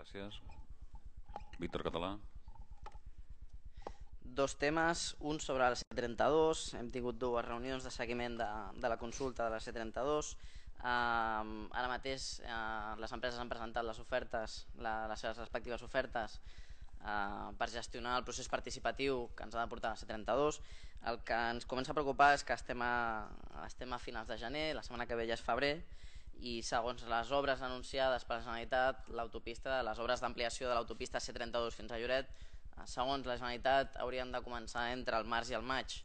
Gràcies. Víctor Català. Dos temes, un sobre la C32, hem tingut dues reunions de seguiment de la consulta de la C32. Ara mateix les empreses han presentat les ofertes, les seves respectives ofertes per gestionar el procés participatiu que ens ha de portar la C32. El que ens comença a preocupar és que estem a finals de gener, la setmana que ve ja és febrer, i segons les obres anunciades per la Generalitat, les obres d'ampliació de l'autopista C32 fins a Lloret, segons la Generalitat, haurien de començar entre el març i el maig.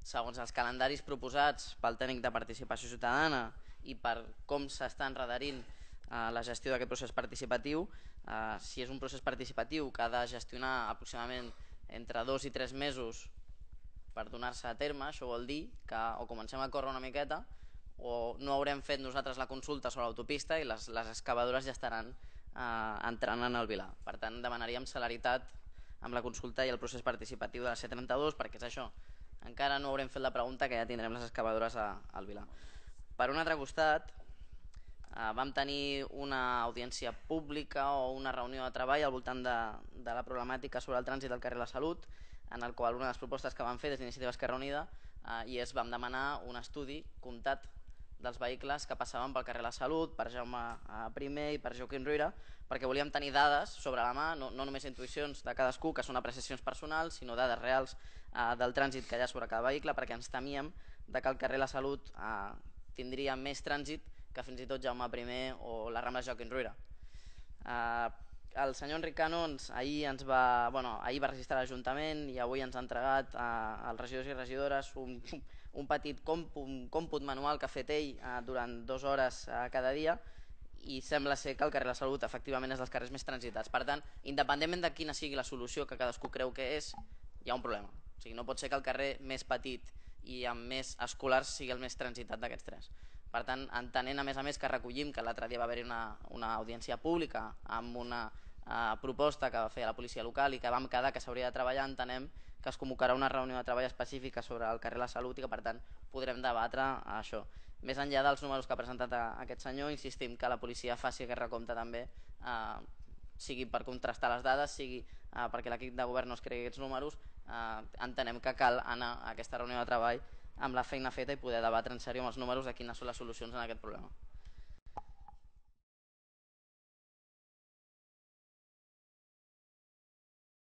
Segons els calendaris proposats pel tècnic de participació ciutadana i per com s'està enredarint la gestió d'aquest procés participatiu, si és un procés participatiu que ha de gestionar aproximadament entre 2 i 3 mesos per donar-se a terme, això vol dir que o comencem a córrer una miqueta o no haurem fet nosaltres la consulta sobre l'autopista i les excavadores ja estaran entrant en el Vilar. Per tant, demanaríem celeritat amb la consulta i el procés participatiu de la C32, perquè és això, encara no haurem fet la pregunta que ja tindrem les excavadores al Vilar. Per un altre costat, vam tenir una audiència pública o una reunió de treball al voltant de la problemàtica sobre el trànsit del carrer La Salut, en el qual una de les propostes que vam fer des d'Iniciativa Esquerra Unida i és vam demanar un estudi comptat dels vehicles que passaven pel carrer La Salut, per Jaume I i per Joaquim Ruyra, perquè volíem tenir dades sobre la mà, no només intuïcions de cadascú, que són apreciacions personals, sinó dades reals del trànsit que hi ha sobre cada vehicle, perquè ens temíem que el carrer La Salut tindria més trànsit que fins i tot Jaume I o la Rambla Joaquim Ruyra. El senyor Enric Cano ahir va registrar l'Ajuntament i avui ens ha entregat als regidors i regidores un petit còmput manual que ha fet ell durant 2 hores cada dia, i sembla ser que el carrer La Salut efectivament és dels carrers més transitats. Per tant, independentment de quina sigui la solució que cadascú creu que és, hi ha un problema. O sigui, no pot ser que el carrer més petit i amb més escolars sigui el més transitat d'aquests tres. Per tant, entenent a més que recollim que l'altre dia va haver-hi una audiència pública amb una proposta que va fer a la policia local i que vam quedar que s'hauria de treballar, entenem que es convocarà una reunió de treball específica sobre el carrer La Salut i que per tant podrem debatre això. Més enllà dels números que ha presentat aquest senyor, insistim que la policia faci aquest recompte també, sigui per contrastar les dades, sigui perquè l'equip de govern no es cregui aquests números. Entenem que cal anar a aquesta reunió de treball amb la feina feta i poder debatre en sèrio amb els números de quines són les solucions en aquest problema.